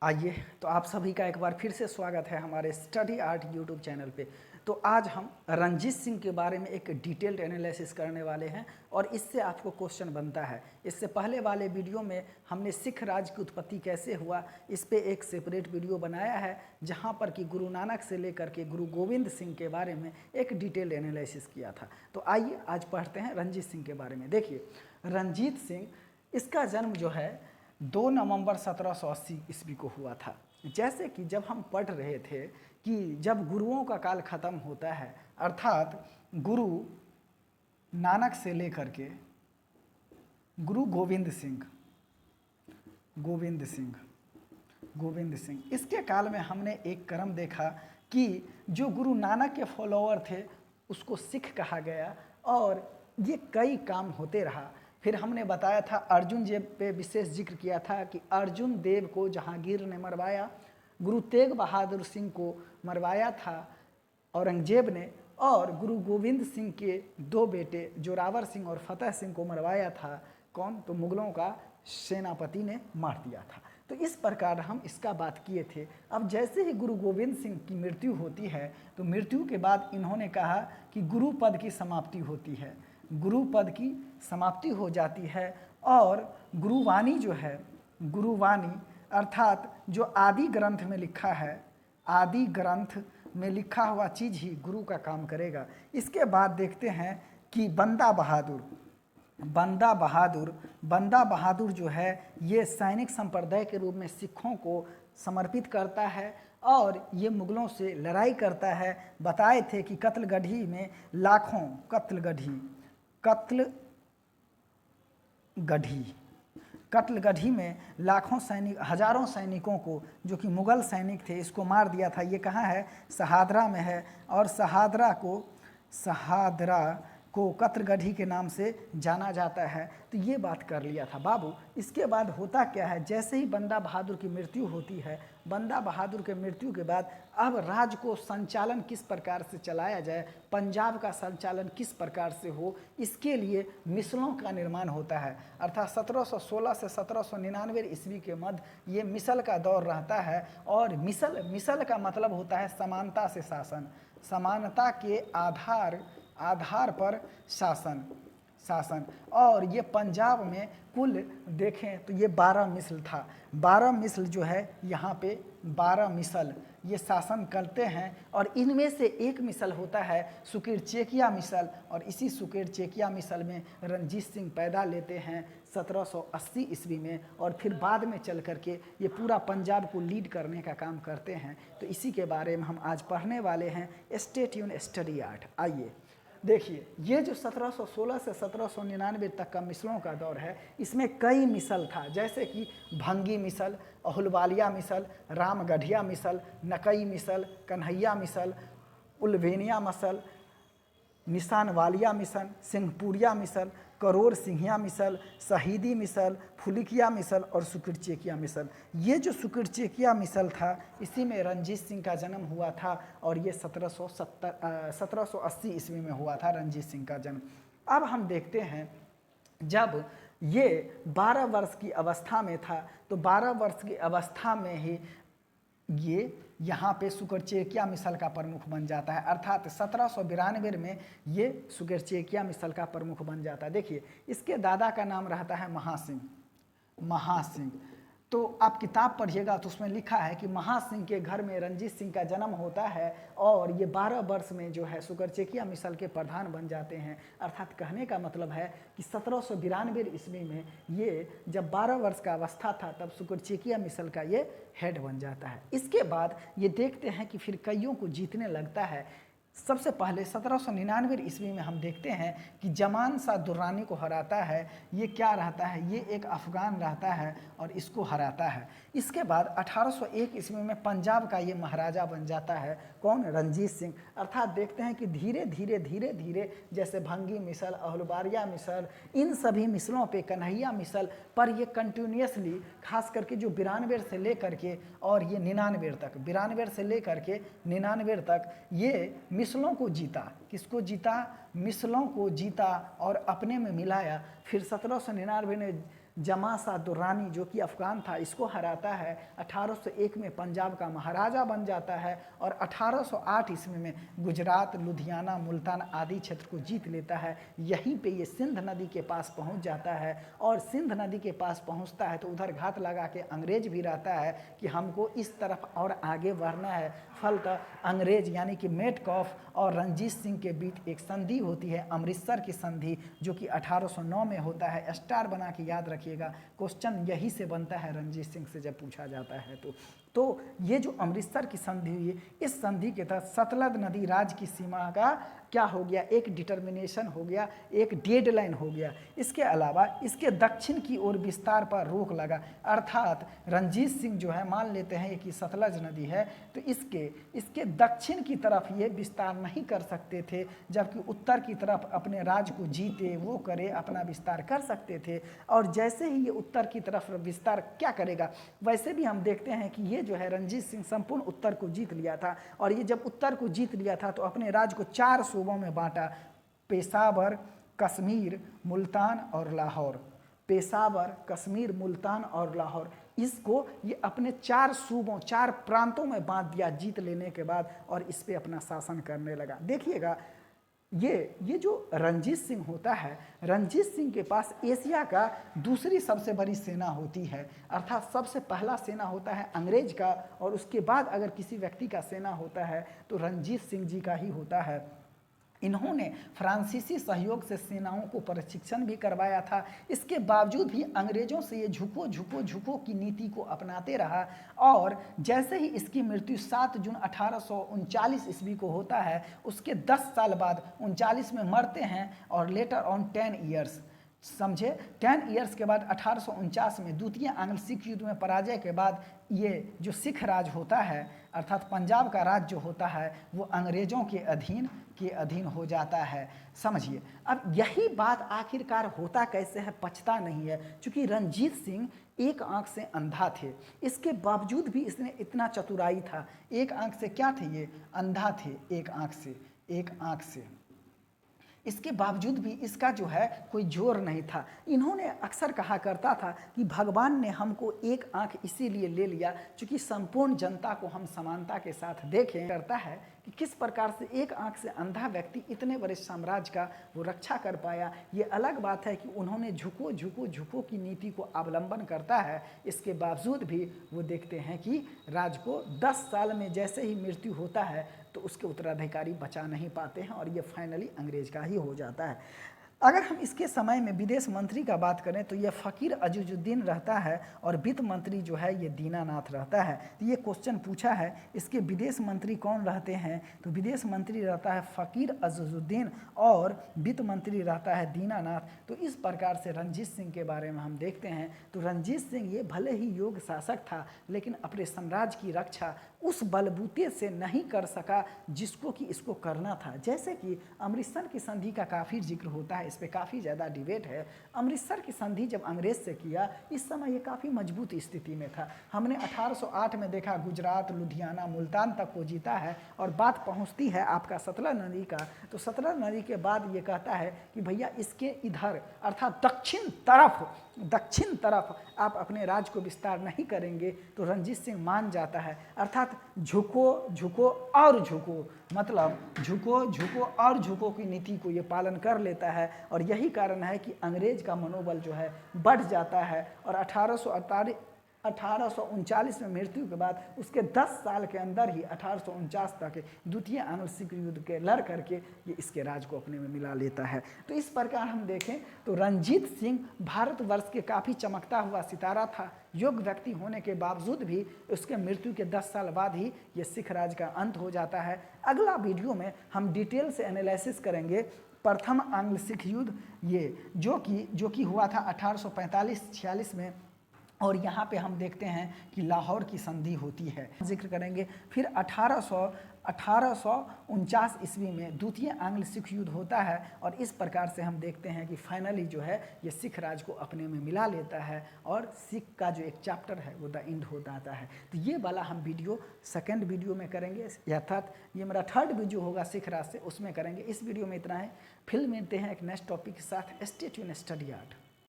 आइए, तो आप सभी का एक बार फिर से स्वागत है हमारे स्टडी आर्ट यूट्यूब चैनल पे। तो आज हम रंजीत सिंह के बारे में एक डिटेल्ड एनालिसिस करने वाले हैं और इससे आपको क्वेश्चन बनता है। इससे पहले वाले वीडियो में हमने सिख राज की उत्पत्ति कैसे हुआ इस पे एक सेपरेट वीडियो बनाया है, जहां पर कि गुरु नानक से लेकर के गुरु गोविंद सिंह के बारे में एक डिटेल्ड एनालिसिस किया था। तो आइए आज पढ़ते हैं रंजीत सिंह के बारे में। देखिए, रंजीत सिंह, इसका जन्म जो है 2 नवंबर 1780 ईस्वी को हुआ था। जैसे कि जब हम पढ़ रहे थे कि जब गुरुओं का काल खत्म होता है, अर्थात गुरु नानक से लेकर के गुरु गोविंद सिंह, इसके काल में हमने एक क्रम देखा कि जो गुरु नानक के फॉलोअर थे उसको सिख कहा गया और ये कई काम होते रहा। फिर हमने बताया था, अर्जुन देव पे विशेष जिक्र किया था कि अर्जुन देव को जहांगीर ने मरवाया, गुरु तेग बहादुर सिंह को मरवाया था औरंगजेब ने, और गुरु गोविंद सिंह के 2 बेटे जोरावर सिंह और फतेह सिंह को मरवाया था कौन? तो मुगलों का सेनापति ने मार दिया था। तो इस प्रकार हम इसका बात किए थे। अब जैसे ही गुरु गोविंद सिंह की मृत्यु होती है तो मृत्यु के बाद इन्होंने कहा कि गुरु पद की समाप्ति होती है, गुरु पद की समाप्ति हो जाती है और गुरुवाणी जो है, गुरुवाणी अर्थात जो आदि ग्रंथ में लिखा है, आदि ग्रंथ में लिखा हुआ चीज़ ही गुरु का काम करेगा। इसके बाद देखते हैं कि बंदा बहादुर जो है ये सैनिक संप्रदाय के रूप में सिखों को समर्पित करता है और ये मुगलों से लड़ाई करता है। बताए थे कि कत्लगढ़ी में लाखों कत्लगढ़ी में लाखों सैनिक, हजारों सैनिकों को, जो कि मुगल सैनिक थे, इसको मार दिया था। ये कहाँ है? शहादरा में है और शहादरा को कत्लगढ़ी के नाम से जाना जाता है। तो ये बात कर लिया था बाबू। इसके बाद होता क्या है, जैसे ही बंदा बहादुर की मृत्यु होती है, बंदा बहादुर के मृत्यु के बाद अब राज्य को संचालन किस प्रकार से चलाया जाए, पंजाब का संचालन किस प्रकार से हो, इसके लिए मिसलों का निर्माण होता है। अर्थात 1716 से 1799 ईस्वी के मध्य ये मिसल का दौर रहता है और मिसल का मतलब होता है समानता से शासन, समानता के आधार पर शासन। और ये पंजाब में कुल देखें तो ये 12 मिसल था। 12 मिसल जो है यहाँ पे 12 मिसल ये शासन करते हैं और इनमें से एक मिसल होता है सुकिरचेकिया मिसल, और इसी सुकिरचेकिया मिसल में रंजीत सिंह पैदा लेते हैं 1780 ईस्वी में और फिर बाद में चल करके ये पूरा पंजाब को लीड करने का काम करते हैं। तो इसी के बारे में हम आज पढ़ने वाले हैं। Stay tune study art. आइए देखिए, ये जो 1716 से 1799 तक का मिसलों का दौर है, इसमें कई मिसल था, जैसे कि भंगी मिसल, अहुलवालिया मिसल, रामगढ़िया मिसल, नकई मिसल, कन्हैया मिसल, उल्वेनिया मिसल, निशानवालिया मिसल, सिंहपुरिया मिसल, करोड़ सिंहिया मिसल, शहीदी मिसल, फुलिकिया मिसल और सुकिरचेकिया मिसल। ये जो सुकिरचेकिया मिसल था, इसी में रंजीत सिंह का जन्म हुआ था और ये 1780 ईस्वी में हुआ था रंजीत सिंह का जन्म। अब हम देखते हैं, जब ये 12 वर्ष की अवस्था में था तो 12 वर्ष की अवस्था में ही ये यहाँ पे सुकिरचेकिया मिसल का प्रमुख बन जाता है। अर्थात 1792 में ये सुकिरचेकिया मिसल का प्रमुख बन जाता है। देखिए, इसके दादा का नाम रहता है महासिंह। तो आप किताब पढ़िएगा तो उसमें लिखा है कि महासिंह के घर में रंजीत सिंह का जन्म होता है और ये 12 वर्ष में जो है सुकिरचेकिया मिसल के प्रधान बन जाते हैं। अर्थात कहने का मतलब है कि 1792 ईस्वी में ये जब 12 वर्ष का अवस्था था तब सुकिरचेकिया मिसल का ये हेड बन जाता है। इसके बाद ये देखते हैं कि फिर कईयों को जीतने लगता है। सबसे पहले 1799 ईस्वी में हम देखते हैं कि जमान शाह दुर्रानी को हराता है। ये क्या रहता है? ये एक अफ़गान रहता है और इसको हराता है। इसके बाद 1801 ईस्वी में पंजाब का ये महाराजा बन जाता है। कौन? रंजीत सिंह। अर्थात देखते हैं कि धीरे धीरे जैसे भंगी मिसल, अहलुवालिया मिसल, इन सभी मिसलों पे, कन्हैया मिसल पर ये कंटिन्यूसली, खास करके जो 92 से लेकर के और ये 99 तक, 92 से लेकर के 99 तक ये मिसलों को जीता। किसको जीता? मिसलों को जीता और अपने में मिलाया। फिर 1799 में जमासा दुर्रानी जो कि अफगान था, इसको हराता है। 1801 में पंजाब का महाराजा बन जाता है और 1808 ईस्वी में गुजरात, लुधियाना, मुल्तान आदि क्षेत्र को जीत लेता है। यहीं पे ये सिंध नदी के पास पहुंच जाता है और सिंध नदी के पास पहुंचता है तो उधर घात लगा के अंग्रेज भी रहता है कि हमको इस तरफ और आगे बढ़ना है। फलतः अंग्रेज यानी कि मेटकॉफ और रंजीत सिंह के बीच एक संधि होती है, अमृतसर की संधि, जो कि 1809 में होता है। स्टार बना के याद रखिएगा, क्वेश्चन यही से बनता है रंजीत सिंह से जब पूछा जाता है तो ये जो अमृतसर की संधि हुई, इस संधि के तहत सतलज नदी राज्य की सीमा का क्या हो गया, एक डिटर्मिनेशन हो गया, एक डेडलाइन हो गया। इसके अलावा इसके दक्षिण की ओर विस्तार पर रोक लगा, अर्थात रंजीत सिंह जो है मान लेते हैं कि सतलज नदी है तो इसके दक्षिण की तरफ ये विस्तार नहीं कर सकते थे, जबकि उत्तर की तरफ अपने राज्य को जीते वो करे अपना विस्तार कर सकते थे। और जैसे ही ये उत्तर की तरफ विस्तार क्या करेगा, वैसे भी हम देखते हैं कि ये जो है रंजीत सिंह संपूर्ण उत्तर को जीत लिया था और ये जब उत्तर को जीत लिया था तो अपने राज्य को 4 सूबों में बांटा, पेशावर, कश्मीर, मुल्तान और लाहौर। पेशावर, कश्मीर, मुल्तान और लाहौर, इसको ये अपने 4 सूबों 4 प्रांतों में बांट दिया जीत लेने के बाद और इस पे अपना शासन करने लगा। देखिएगा ये जो रंजीत सिंह होता है, रंजीत सिंह के पास एशिया का दूसरी सबसे बड़ी सेना होती है, अर्थात सबसे पहला सेना होता है अंग्रेज का और उसके बाद अगर किसी व्यक्ति का सेना होता है तो रंजीत सिंह जी का ही होता है। इन्होंने फ्रांसीसी सहयोग से सेनाओं को प्रशिक्षण भी करवाया था। इसके बावजूद भी अंग्रेजों से ये झुको की नीति को अपनाते रहा और जैसे ही इसकी मृत्यु 7 जून 1839 ईस्वी को होता है, उसके 10 साल बाद 39 में मरते हैं और लेटर ऑन 10 ईयर्स, समझे, 10 ईयर्स के बाद 1849 में द्वितीय आंग्ल सिख युद्ध में पराजय के बाद ये जो सिख राज होता है अर्थात पंजाब का राज जो होता है वो अंग्रेजों के अधीन हो जाता है। समझिए, अब यही बात आखिरकार होता कैसे है, पछता नहीं है, क्योंकि रंजीत सिंह एक आंख से अंधा थे, इसके बावजूद भी इसने इतना चतुराई था। एक आंख से क्या थे, ये अंधा थे, एक आंख से इसके बावजूद भी इसका जो है कोई जोर नहीं था। इन्होंने अक्सर कहा करता था कि भगवान ने हमको एक आंख इसीलिए ले लिया क्योंकि संपूर्ण जनता को हम समानता के साथ देखें। करता है कि किस प्रकार से एक आंख से अंधा व्यक्ति इतने बड़े साम्राज्य का वो रक्षा कर पाया। ये अलग बात है कि उन्होंने झुको की नीति को अवलंबन करता है, इसके बावजूद भी वो देखते हैं कि राज को 10 साल में जैसे ही मृत्यु होता है तो उसके उत्तराधिकारी बचा नहीं पाते हैं और ये फाइनली अंग्रेज का ही हो जाता है। अगर हम इसके समय में विदेश मंत्री का बात करें तो ये फ़कीर अजीजुद्दीन रहता है और वित्त मंत्री जो है ये दीनानाथ रहता है। तो ये क्वेश्चन पूछा है, इसके विदेश मंत्री कौन रहते हैं, तो विदेश मंत्री रहता है फ़कीर अजीजुद्दीन और वित्त मंत्री रहता है दीनानाथ। तो इस प्रकार से रंजीत सिंह के बारे में हम देखते हैं तो रंजीत सिंह ये भले ही योग्य शासक था लेकिन अपने साम्राज्य की रक्षा उस बलबूते से नहीं कर सका जिसको कि इसको करना था। जैसे कि अमृतसर की संधि का काफ़ी जिक्र होता है, इस पर काफ़ी ज़्यादा डिबेट है। अमृतसर की संधि जब अंग्रेज से किया इस समय ये काफ़ी मजबूत स्थिति में था। हमने 1808 में देखा गुजरात, लुधियाना, मुल्तान तक को जीता है और बात पहुंचती है आपका सतलज नदी का। तो सतलज नदी के बाद ये कहता है कि भैया इसके इधर अर्थात दक्षिण तरफ आप अपने राज्य को विस्तार नहीं करेंगे। तो रंजीत सिंह मान जाता है, अर्थात झुको और झुको, मतलब झुको की नीति को ये पालन कर लेता है और यही कारण है कि अंग्रेज का मनोबल जो है बढ़ जाता है और 1839 में मृत्यु के बाद उसके 10 साल के अंदर ही 1849 तक द्वितीय आंग्ल सिख युद्ध के लड़ करके ये इसके राज को अपने में मिला लेता है। तो इस प्रकार हम देखें तो रंजीत सिंह भारतवर्ष के काफ़ी चमकता हुआ सितारा था। योग्य व्यक्ति होने के बावजूद भी उसके मृत्यु के 10 साल बाद ही ये सिख राज का अंत हो जाता है। अगला वीडियो में हम डिटेल से एनालिसिस करेंगे प्रथम आंग्ल सिख युद्ध, ये जो कि हुआ था 1845-46 में और यहाँ पे हम देखते हैं कि लाहौर की संधि होती है, जिक्र करेंगे। फिर 1849 ईस्वी में द्वितीय आंग्ल सिख युद्ध होता है और इस प्रकार से हम देखते हैं कि फाइनली जो है ये सिख राज को अपने में मिला लेता है और सिख का जो एक चैप्टर है वो द एंड हो जाता है। तो ये वाला हम वीडियो सेकंड वीडियो में करेंगे, अर्थात ये मेरा थर्ड वीडियो होगा सिख राज से, उसमें करेंगे। इस वीडियो में इतना है, फिर मिलते हैं एक नेक्स्ट टॉपिक के साथ। Stay tuned, study hard.